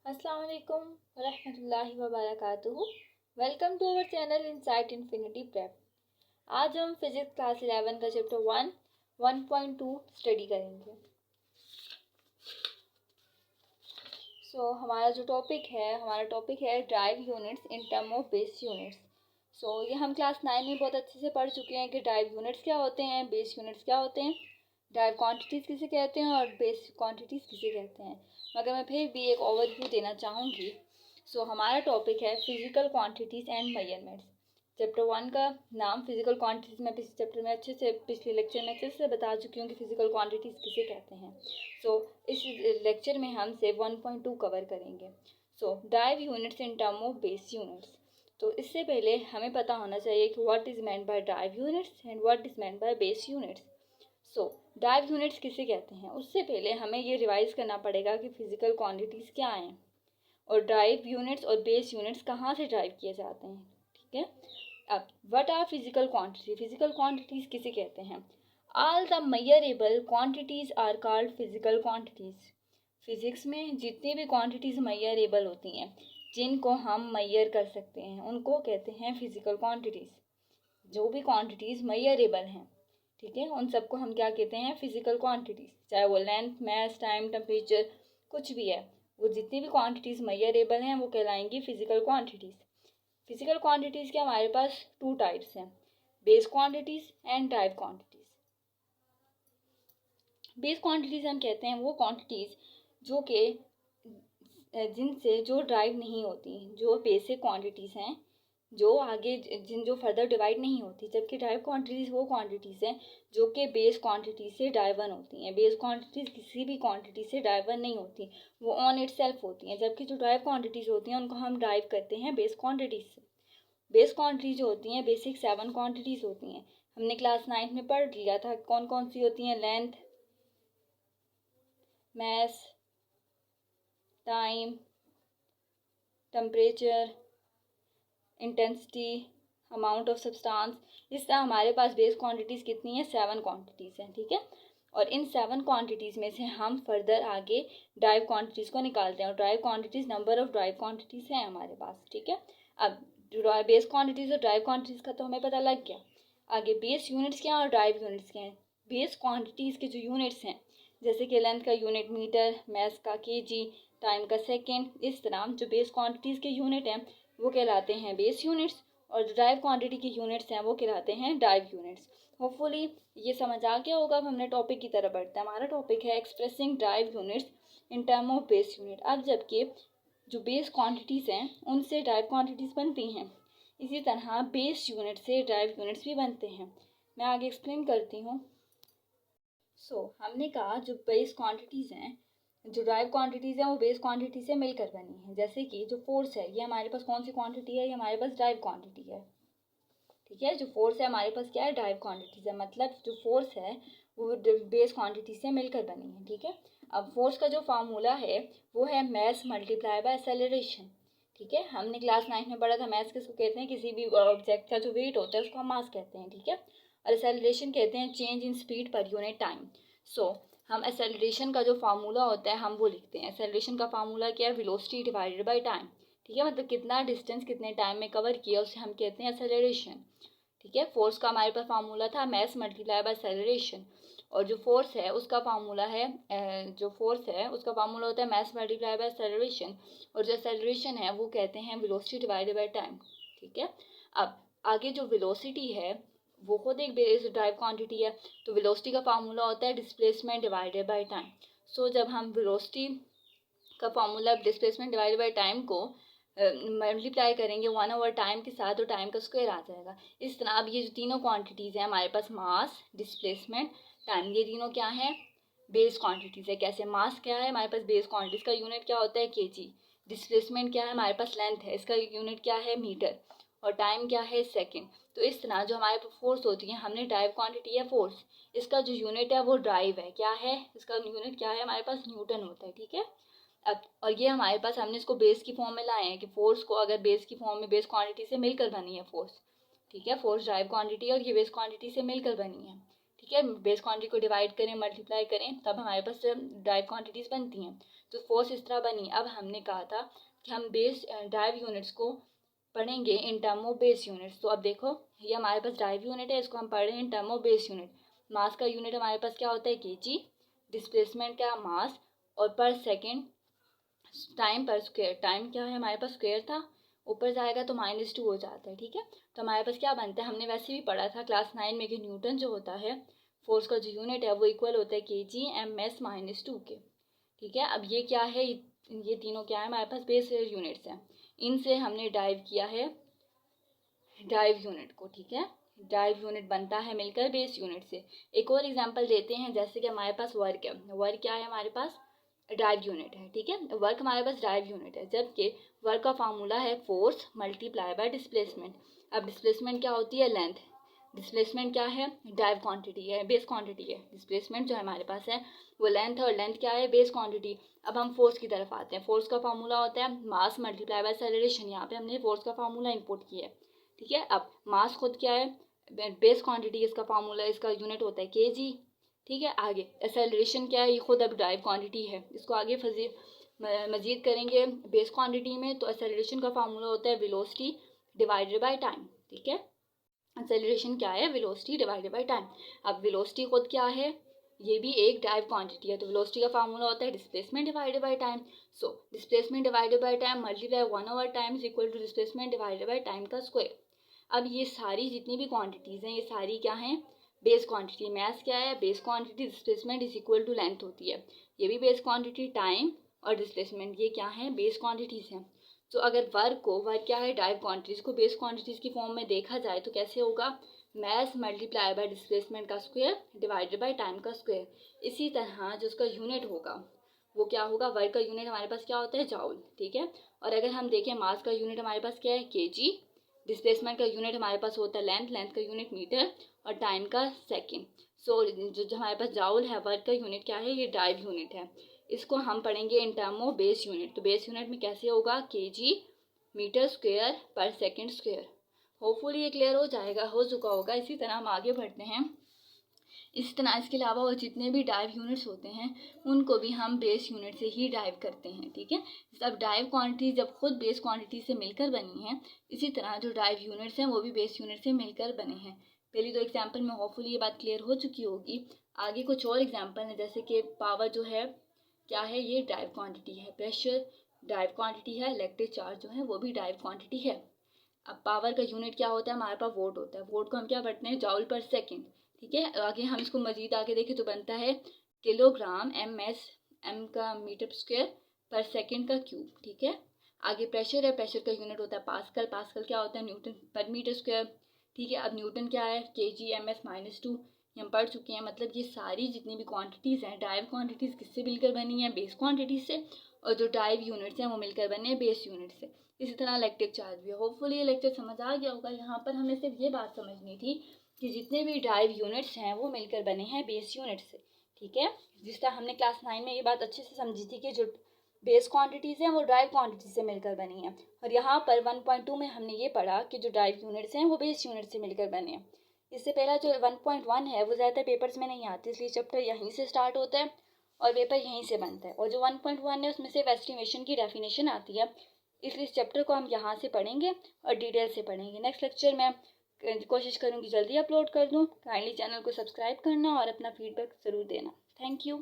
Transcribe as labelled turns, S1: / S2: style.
S1: अस्सलाम वालेकुम वरहमतुल्लाहि वबरकातुहू। Welcome to our channel insight infinity prep. आज हम फिजिक्स क्लास 11 का चैप्टर 1.2 स्टडी करेंगे। हमारा टॉपिक है drive units in term of base units. ये हम क्लास 9 में बहुत अच्छे से पढ़ चुके हैं कि ड्राइव यूनिट्स क्या होते हैं, बेस यूनिट्स क्या होते हैं, ड्राइव क्वांटिटीज़ किसे कहते हैं और बेस क्वांटिटीज़ किसे कहते हैं। मगर मैं फिर भी एक ओवरव्यू देना चाहूँगी। हमारा टॉपिक है physical quantities and measurements. Chapter 1 का नाम फिजिकल क्वांटिटीज़ में पिछले चैप्टर में पिछले लेक्चर में अच्छे से बता चुकी हूँ कि फिजिकल क्वांटिटीज़ किसे कहते हैं। इस लेक्चर में हम से 1.2 कवर करेंगे। Drive units in term of base units. इससे पहले हमें पता होना चाहिए कि what is meant by drive units and what is meant by base units. Drive units किसे कहते हैं, उससे पहले हमें ये रिवाइज करना पड़ेगा कि फिजिकल क्वांटिटीज़ क्या हैं और ड्राइव यूनिट्स और बेस यूनिट्स कहाँ से ड्राइव किए जाते हैं। ठीक है, अब what are physical quantity, physical quantities किसे कहते हैं। All the measurable quantities are called physical quantities. Physics में जितनी भी क्वांटिटीज़ मेजरेबल होती हैं, जिनको हम मेजर कर सकते हैं, उनको कहते हैं फिजिकल क्वांटिटीज़। जो भी क्वांटिटीज़ मेजरेबल हैं, ठीक है, उन सबको हम क्या कहते हैं, फिजिकल क्वांटिटीज़। चाहे वो लेंथ, मास, टाइम, टेम्परेचर कुछ भी है, वो जितनी भी क्वांटिटीज़ मेजरेबल हैं वो कहलाएंगी फिजिकल क्वांटिटीज़। फिजिकल क्वांटिटीज़ के हमारे पास 2 टाइप्स हैं, base quantities and drive quantities. Base quantities हम कहते हैं वो क्वांटिटीज़ जो कि जिनसे जो ड्राइव नहीं होती, जो बेसिक क्वांटिटीज़ हैं, जो आगे जो फर्दर डिवाइड नहीं होती। जबकि ड्राइव क्वांटिटीज़ वो क्वांटिटीज़ हैं जो कि बेस क्वांटिटी से ड्राइवन होती हैं। बेस क्वांटिटीज़ किसी भी क्वांटिटी से ड्राइवन नहीं होती, वो ऑन इट सेल्फ होती हैं। जबकि जो ड्राइव क्वांटिटीज़ होती हैं उनको हम ड्राइव करते हैं बेस क्वांटिटीज़ से। बेस क्वांटिटीज़ जो होती हैं बेसिक 7 क्वांटिटीज़ होती हैं। हमने क्लास 9 में पढ़ लिया था कौन कौन सी होती हैं, length, mass, time, temperature, intensity, amount of substance. इस तरह हमारे पास बेस क्वांटिटीज़ कितनी है, 7 क्वांटिटीज़ हैं। ठीक है, और इन 7 क्वांटिटीज़ में से हम फर्दर आगे ड्राइव क्वांटिटीज़ को निकालते हैं और drive quantities number of drive quantities हैं हमारे पास। ठीक है, अब बेस क्वांटिटीज़ और ड्राइव क्वांटिटीज़ का तो हमें पता लग गया। आगे बेस यूनिट्स क्या और ड्राइव यूनिट्स क्या हैं। बेस क्वांटिटीज़ के जो यूनिट्स हैं, जैसे कि लेंथ का यूनिट मीटर, मास का केजी, टाइम का सेकेंड, इस तरह जो बेस क्वांटिटीज़ के यूनिट हैं वो कहलाते हैं बेस यूनिट्स, और जो ड्राइव क्वांटिटी के यूनिट्स हैं वो कहलाते हैं ड्राइव यूनिट्स। होपफुली ये समझ आ गया होगा। अब हमने टॉपिक की तरफ बढ़ते हैं। हमारा टॉपिक है expressing drive units in term of base unit. अब जबकि जो बेस क्वांटिटीज़ हैं उनसे ड्राइव क्वांटिटीज़ बनती हैं, इसी तरह बेस यूनिट से ड्राइव यूनिट्स भी बनते हैं। मैं आगे एक्सप्लेन करती हूँ। हमने कहा जो बेस क्वांटिटीज़ हैं, जो ड्राइव क्वांटिटीज़ हैं वो बेस क्वांटिटी से मिलकर बनी है। जैसे कि जो फोर्स है, ये हमारे पास कौन सी क्वांटिटी है, ये हमारे पास ड्राइव क्वांटिटी है। ठीक है, जो फोर्स है हमारे पास क्या है, ड्राइव क्वांटिटीज़ है। मतलब जो फोर्स है वो बेस क्वांटिटी से मिलकर बनी है। ठीक है, अब फोर्स का जो फार्मूला है वो है मास मल्टीप्लाई बाय एक्सेलरेशन। ठीक है, हमने क्लास 9 में पढ़ा था मास किसको कहते हैं, किसी भी ऑब्जेक्ट का जो वेट होता है उसको हम मास कहते हैं। ठीक है, और एक्सेलरेशन कहते हैं change in speed per unit time. हम एक्सेलरेशन का जो फार्मूला होता है हम वो लिखते हैं। एक्सेलरेशन का फार्मूला क्या है, वेलोसिटी डिवाइडेड बाय टाइम। ठीक है, मतलब कितना डिस्टेंस कितने टाइम में कवर किया उसे हम कहते हैं एक्सेलरेशन। ठीक है, फोर्स का हमारे पास फार्मूला था मास मल्टीप्लाई बाय एक्सेलरेशन, और जो फोर्स है उसका फार्मूला होता है मास मल्टीप्लाई बाय एक्सेलरेशन, और जो एक्सेलरेशन है वो कहते हैं वेलोसिटी डिवाइडेड बाय टाइम। ठीक है, अब आगे जो वेलोसिटी है वो खुद एक बेस ड्राइव क्वांटिटी है, तो वेलोसिटी का फार्मूला होता है डिस्प्लेसमेंट डिवाइडेड बाय टाइम। जब हम वेलोसिटी का formula displacement divided by time को मल्टीप्लाई करेंगे 1/टाइम के साथ, तो टाइम का स्क्वायर आ जाएगा। इस तरह अब ये जो तीनों क्वांटिटीज़ हैं हमारे पास, मास, डिस्प्लेसमेंट, टाइम, ये तीनों क्या हैं, बेस क्वांटिटीज़ है। कैसे, मास क्या है हमारे पास बेस क्वांटिटीज़ का यूनिट क्या होता है, केजी। डिस्प्लेसमेंट क्या है हमारे पास, लेंथ है, इसका यूनिट क्या है, मीटर। और टाइम क्या है, सेकेंड। तो इस तरह जो हमारे पास फोर्स होती है, हमने ड्राइव क्वांटिटी है फोर्स, इसका जो यूनिट है वो ड्राइव है, क्या है, इसका यूनिट क्या है हमारे पास, न्यूटन होता है। ठीक है, अब और ये हमारे पास हमने इसको बेस की फॉर्म में लाए हैं कि फोर्स को अगर बेस की फॉर्म में, बेस क्वांटिटी से मिलकर बनी है फोर्स। ठीक है, फोर्स ड्राइव क्वांटिटी है और ये बेस क्वांटिटी से मिलकर बनी है। ठीक है, बेस क्वांटिटी को डिवाइड करें, मल्टीप्लाई करें, तब हमारे पास ड्राइव क्वांटिटीज़ बनती हैं। तो फोर्स इस तरह बनी। अब हमने कहा था कि हम बेस ड्राइव यूनिट्स को पढ़ेंगे इन टर्म ऑफ बेस यूनिट्स। तो अब देखो ये हमारे पास ड्राइव यूनिट है, इसको हम पढ़ रहे हैं in term of base unit. Mass का यूनिट हमारे पास क्या होता है, केजी, डिस्प्लेसमेंट का मास, और पर सेकेंड टाइम पर स्क्वायर। टाइम क्या है हमारे पास, स्क्वायर था, ऊपर जाएगा तो -2 हो जाता है। ठीक है, तो हमारे पास क्या बनता है, हमने वैसे भी पढ़ा था क्लास 9 में कि न्यूटन जो होता है फोर्स का जो यूनिट है वो इक्वल होता है kg/m/2 के। ठीक है, अब ये क्या है, ये तीनों क्या है हमारे पास बेस यूनिट्स हैं। इनसे हमने ड्राइव किया है ड्राइव यूनिट को। ठीक है, ड्राइव यूनिट बनता है मिलकर बेस यूनिट से। एक और एग्जांपल देते हैं, जैसे कि हमारे पास वर्क है। वर्क क्या है हमारे पास, ड्राइव यूनिट है। ठीक है, वर्क हमारे पास ड्राइव यूनिट है, जबकि वर्क का फार्मूला है फोर्स मल्टीप्लाई बाय डिस्प्लेसमेंट। अब डिस्प्लेसमेंट क्या होती है, लेंथ। डिस्प्लेसमेंट क्या है, ड्राइव क्वांटिटी है, बेस क्वांटिटी है। डिस्प्लेसमेंट जो हमारे पास है वो लेंथ है, और लेंथ क्या है, बेस क्वांटिटी। अब हम फोर्स की तरफ आते हैं। फोर्स का फार्मूला होता है मास मल्टीप्लाई बाय एक्सेलरेशन। यहाँ पे हमने फोर्स का फार्मूला इंपुट किया है। ठीक है, अब मास खुद क्या है, बेस क्वांटिटी, इसका फार्मूला, इसका यूनिट होता है केजी। ठीक है, आगे एक्सेलरेशन क्या है, ये खुद अब ड्राइव क्वांटिटी है। इसको आगे मजीद करेंगे बेस क्वांटिटी में, तो एक्सेलरेशन का फार्मूला होता है वेलोसिटी डिवाइडेड बाय टाइम। ठीक है, एक्सेलरेशन क्या है, वेलोसिटी डिवाइडेड बाय टाइम। अब वेलोसिटी खुद क्या है, ये भी एक ड्राइव क्वांटिटी है, तो वेलोसिटी का फार्मूला होता है displacement divided by time. So displacement divided by time multiply one by time is equal to displacement divided by time का स्क्वायर। अब ये सारी जितनी भी क्वांटिटीज़ हैं ये सारी क्या हैं, बेस क्वांटिटी। मैथ क्या है, base quantity displacement is equal to length होती है। ये भी बेस क्वांटिटी, टाइम और डिस्प्लेसमेंट, ये क्या है, बेस क्वांटिटीज़ हैं। तो अगर वर्क क्या है, ड्राइव क्वांटिटीज़ को बेस क्वांटिटीज़ की फॉर्म में देखा जाए तो कैसे होगा, मैथ मल्टीप्लाई बाय डिस्प्लेसमेंट का स्क्वायर डिवाइडेड बाय टाइम का स्क्वायर। इसी तरह जो उसका यूनिट होगा वो क्या होगा, वर्क का यूनिट हमारे पास क्या होता है, जाउल। ठीक है, और अगर हम देखें मास का यूनिट हमारे पास क्या है, केजी, डिस्प्लेसमेंट का यूनिट हमारे पास होता है लेंथ, लेंथ का यूनिट मीटर, और टाइम का सेकेंड। सो जो हमारे पास जाउल है, वर्क का यूनिट क्या है, ये ड्राइव यूनिट है। इसको हम पढ़ेंगे इन टर्म ऑफ बेस यूनिट। तो बेस यूनिट में कैसे होगा, केजी मीटर स्क्वायर पर सेकेंड स्क्वायर। होपफुली ये क्लियर हो जाएगा, हो चुका होगा। इसी तरह हम आगे बढ़ते हैं। इसी तरह इसके अलावा और जितने भी ड्राइव यूनिट्स होते हैं उनको भी हम बेस यूनिट से ही ड्राइव करते हैं। ठीक है, सब ड्राइव क्वांटिटी जब खुद बेस क्वांटिटी से मिलकर बनी है, इसी तरह जो ड्राइव यूनिट्स हैं वो भी बेस यूनिट से मिलकर बने हैं। पहली दो एग्जाम्पल में होपफुली ये बात क्लियर हो चुकी होगी। आगे कुछ और एग्जाम्पल हैं, जैसे कि पावर जो है क्या है, ये ड्राइव क्वांटिटी है। प्रेशर ड्राइव क्वांटिटी है। इलेक्ट्रिक चार्ज जो है वो भी ड्राइव क्वांटिटी है। अब पावर का यूनिट क्या होता है, हमारे पास वोट होता है। वोट को हम क्या पढ़ते हैं, जॉल पर सेकेंड। ठीक है, आगे हम इसको मजीद आगे देखें तो बनता है किलोग्राम एम का मीटर स्क्वायर पर सेकेंड का क्यूब। ठीक है, आगे प्रेशर है, प्रेशर का यूनिट होता है पास्कल। पास्कल क्या होता है, न्यूटन पर मीटर स्क्वायर। ठीक है, अब न्यूटन क्या है, kg/m/2 ये हम पढ़ चुके हैं। मतलब ये सारी जितनी भी क्वांटिटीज़ हैं, ड्राइव क्वांटिटीज़ किससे मिलकर बनी है, बेस क्वांटिटीज से, और जो ड्राइव यूनिट्स हैं वो मिलकर बने हैं बेस यूनिट से। इसी तरह इलेक्ट्रिक चार्ज भी। होपफुली ये लेक्चर समझ आ गया होगा। यहाँ पर हमें सिर्फ ये बात समझनी थी कि जितने भी ड्राइव यूनिट्स हैं वो मिलकर बने हैं बेस यूनिट से। ठीक है, जिस तरह हमने क्लास 9 में ये बात अच्छे से समझी थी कि जो बेस क्वांटिटीज़ हैं वो ड्राइव क्वांटिटी से मिलकर बनी हैं, और यहाँ पर 1.2 में हमने ये पढ़ा कि जो ड्राइव यूनिट्स हैं वो बेस यूनिट से मिलकर बने हैं। इससे पहला जो 1.1 है वो ज़्यादातर पेपर्स में नहीं आती, इसलिए चैप्टर यहीं से स्टार्ट होता है और पेपर यहीं से बनता है। और जो 1.1 है उसमें सिर्फ एस्टिमेशन की डेफिनेशन आती है, इसलिए इस चैप्टर को हम यहाँ से पढ़ेंगे और डिटेल से पढ़ेंगे। नेक्स्ट लेक्चर में कोशिश करूँगी जल्दी अपलोड कर दूँ। काइंडली चैनल को सब्सक्राइब करना और अपना फीडबैक ज़रूर देना। Thank you.